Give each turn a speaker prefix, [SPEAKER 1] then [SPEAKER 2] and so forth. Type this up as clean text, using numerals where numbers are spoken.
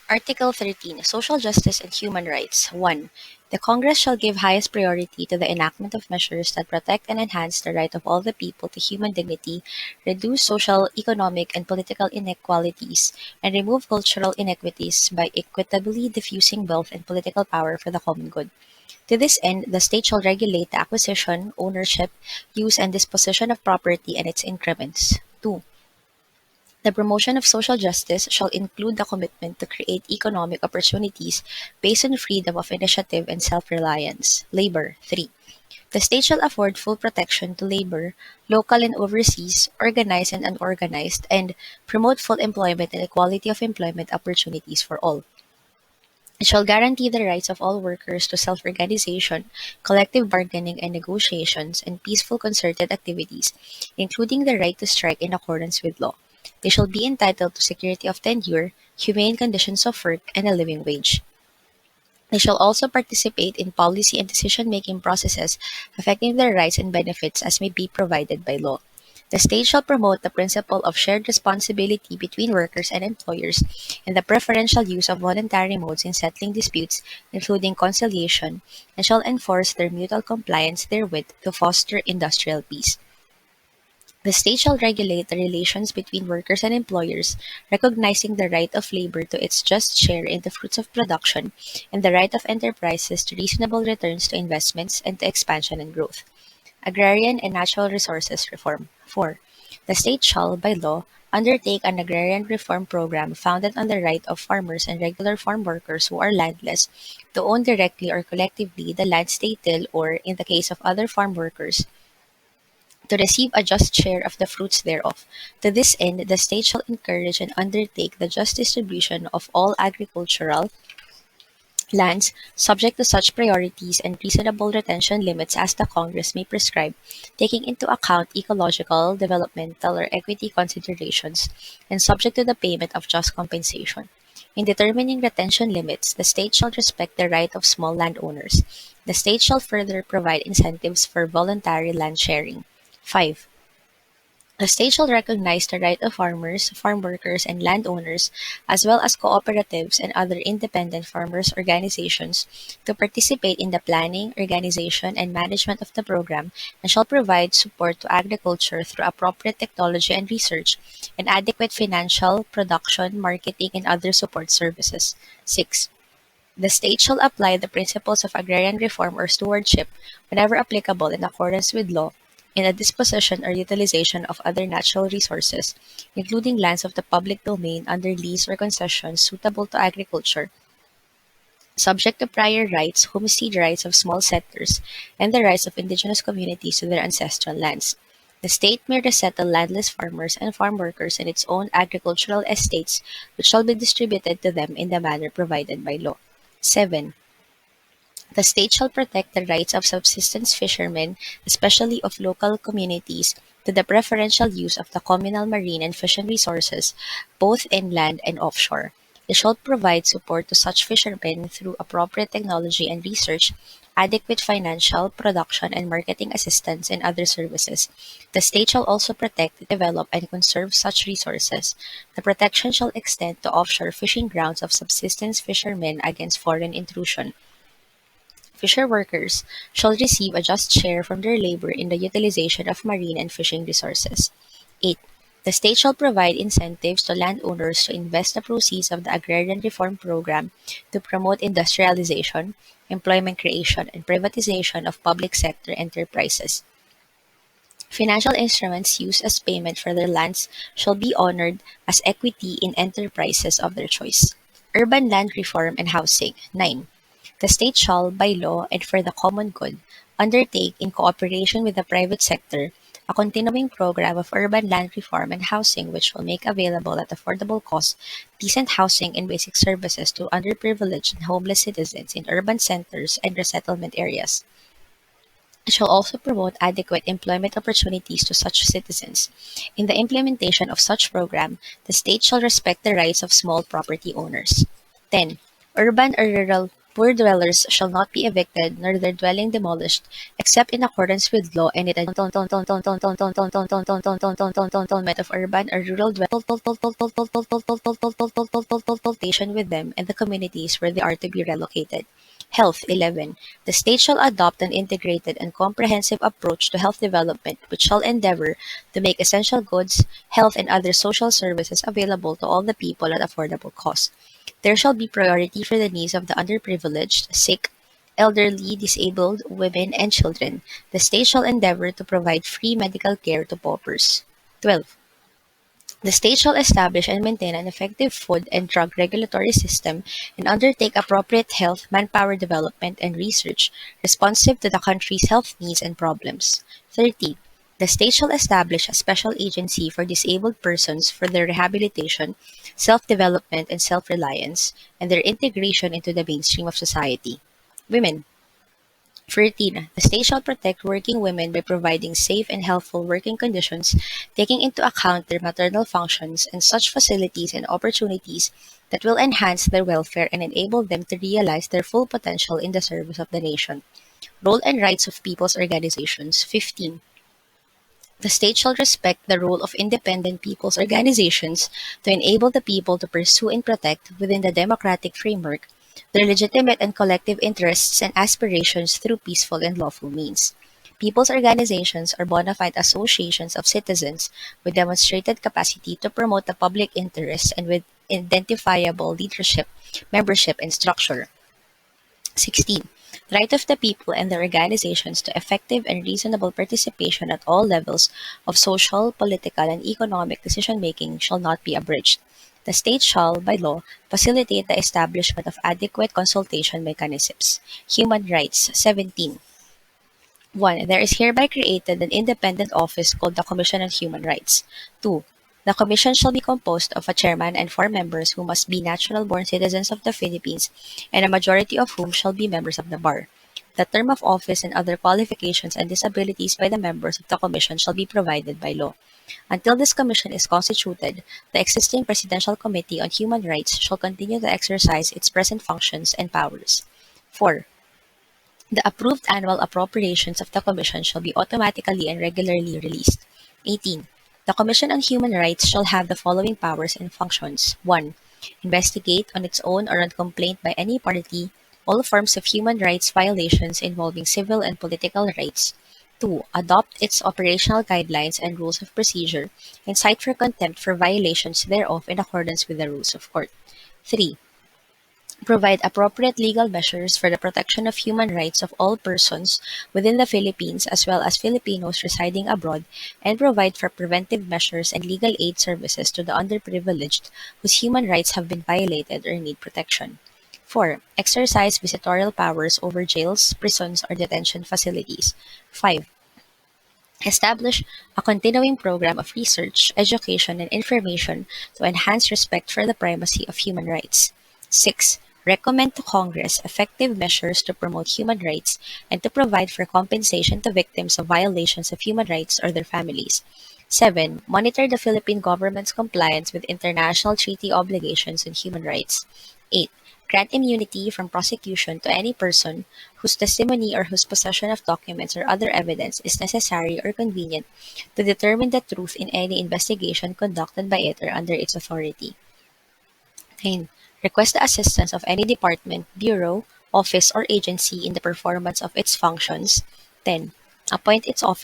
[SPEAKER 1] Article 13. Social Justice and Human Rights. 1. The Congress shall give highest priority to the enactment of measures that protect and enhance the right of all the people to human dignity, reduce social, economic, and political inequalities, and remove cultural inequities by equitably diffusing wealth and political power for the common good. To this end, the state shall regulate the acquisition, ownership, use, and disposition of property and its increments. 2. The promotion of social justice shall include the commitment to create economic opportunities based on freedom of initiative and self-reliance. Labor. 3. The state shall afford full protection to labor, local and overseas, organized and unorganized, and promote full employment and equality of employment opportunities for all. It shall guarantee the rights of all workers to self-organization, collective bargaining and negotiations, and peaceful concerted activities, including the right to strike in accordance with law. They shall be entitled to security of tenure, humane conditions of work, and a living wage. They shall also participate in policy and decision-making processes affecting their rights and benefits as may be provided by law. The state shall promote the principle of shared responsibility between workers and employers and the preferential use of voluntary modes in settling disputes, including conciliation, and shall enforce their mutual compliance therewith to foster industrial peace. The state shall regulate the relations between workers and employers, recognizing the right of labor to its just share in the fruits of production and the right of enterprises to reasonable returns to investments and to expansion and growth. Agrarian and Natural Resources Reform. 4. The state shall, by law, undertake an agrarian reform program founded on the right of farmers and regular farm workers who are landless to own directly or collectively the lands they till or, in the case of other farm workers, to receive a just share of the fruits thereof. To this end, the state shall encourage and undertake the just distribution of all agricultural lands, subject to such priorities and reasonable retention limits as the Congress may prescribe, taking into account ecological, developmental, or equity considerations, and subject to the payment of just compensation. In determining retention limits, the state shall respect the right of small landowners. The state shall further provide incentives for voluntary land sharing. 5. The state shall recognize the right of farmers, farm workers, and landowners, as well as cooperatives and other independent farmers' organizations, to participate in the planning, organization, and management of the program, and shall provide support to agriculture through appropriate technology and research, and adequate financial, production, marketing, and other support services. 6. The state shall apply the principles of agrarian reform or stewardship, whenever applicable in accordance with law, in the disposition or utilization of other natural resources, including lands of the public domain under lease or concession suitable to agriculture, subject to prior rights, homestead rights of small settlers, and the rights of indigenous communities to their ancestral lands. The state may resettle landless farmers and farm workers in its own agricultural estates, which shall be distributed to them in the manner provided by law. 7. The state shall protect the rights of subsistence fishermen, especially of local communities, to the preferential use of the communal marine and fishing resources, both inland and offshore. It shall provide support to such fishermen through appropriate technology and research, adequate financial, production, and marketing assistance, and other services. The state shall also protect, develop, and conserve such resources. The protection shall extend to offshore fishing grounds of subsistence fishermen against foreign intrusion. Fisher workers shall receive a just share from their labor in the utilization of marine and fishing resources. 8. The state shall provide incentives to landowners to invest the proceeds of the agrarian reform program to promote industrialization, employment creation, and privatization of public sector enterprises. Financial instruments used as payment for their lands shall be honored as equity in enterprises of their choice. Urban land reform and housing. 9. The state shall, by law and for the common good, undertake, in cooperation with the private sector, a continuing program of urban land reform and housing which will make available at affordable cost decent housing and basic services to underprivileged and homeless citizens in urban centers and resettlement areas. It shall also promote adequate employment opportunities to such citizens. In the implementation of such program, the state shall respect the rights of small property owners. 10. Urban or rural Poor dwellers shall not be evicted, nor their dwelling demolished, except in accordance with law and it adjustment of urban or rural dwelling with them and the communities where they are to be relocated. Health 11. The state shall adopt an integrated and comprehensive approach to health development, which shall endeavor to make essential goods, health, and other social services available to all the people at affordable cost. There shall be priority for the needs of the underprivileged, sick, elderly, disabled, women, and children. The state shall endeavor to provide free medical care to paupers. 12. The state shall establish and maintain an effective food and drug regulatory system and undertake appropriate health, manpower development, and research responsive to the country's health needs and problems. 13. The state shall establish a special agency for disabled persons for their rehabilitation, self-development, and self-reliance, and their integration into the mainstream of society. Women. 14. The state shall protect working women by providing safe and healthful working conditions, taking into account their maternal functions and such facilities and opportunities that will enhance their welfare and enable them to realize their full potential in the service of the nation. Role and rights of people's organizations. 15. The state shall respect the role of independent people's organizations to enable the people to pursue and protect, within the democratic framework, their legitimate and collective interests and aspirations through peaceful and lawful means. People's organizations are bona fide associations of citizens with demonstrated capacity to promote the public interest and with identifiable leadership, membership, and structure. 16. The right of the people and their organizations to effective and reasonable participation at all levels of social, political, and economic decision-making shall not be abridged. The state shall, by law, facilitate the establishment of adequate consultation mechanisms. Human Rights 17. 1. There is hereby created an independent office called the Commission on Human Rights. 2. The commission shall be composed of a chairman and 4 members who must be natural-born citizens of the Philippines, and a majority of whom shall be members of the bar. The term of office and other qualifications and disabilities by the members of the commission shall be provided by law. Until this commission is constituted, the existing Presidential Committee on Human Rights shall continue to exercise its present functions and powers. 4. The approved annual appropriations of the Commission shall be automatically and regularly released. 18. The Commission on Human Rights shall have the following powers and functions. 1. Investigate, on its own or on complaint by any party, all forms of human rights violations involving civil and political rights. 2. Adopt its operational guidelines and rules of procedure, and cite for contempt for violations thereof in accordance with the rules of court. 3. Provide appropriate legal measures for the protection of human rights of all persons within the Philippines as well as Filipinos residing abroad, and provide for preventive measures and legal aid services to the underprivileged whose human rights have been violated or need protection. 4. Exercise visitorial powers over jails, prisons, or detention facilities. 5. Establish a continuing program of research, education, and information to enhance respect for the primacy of human rights. 6. Recommend to Congress effective measures to promote human rights and to provide for compensation to victims of violations of human rights or their families. 7. Monitor the Philippine government's compliance with international treaty obligations on human rights. 8. Grant immunity from prosecution to any person whose testimony or whose possession of documents or other evidence is necessary or convenient to determine the truth in any investigation conducted by it or under its authority. 9. Request the assistance of any department, bureau, office, or agency in the performance of its functions. 10. Appoint its officers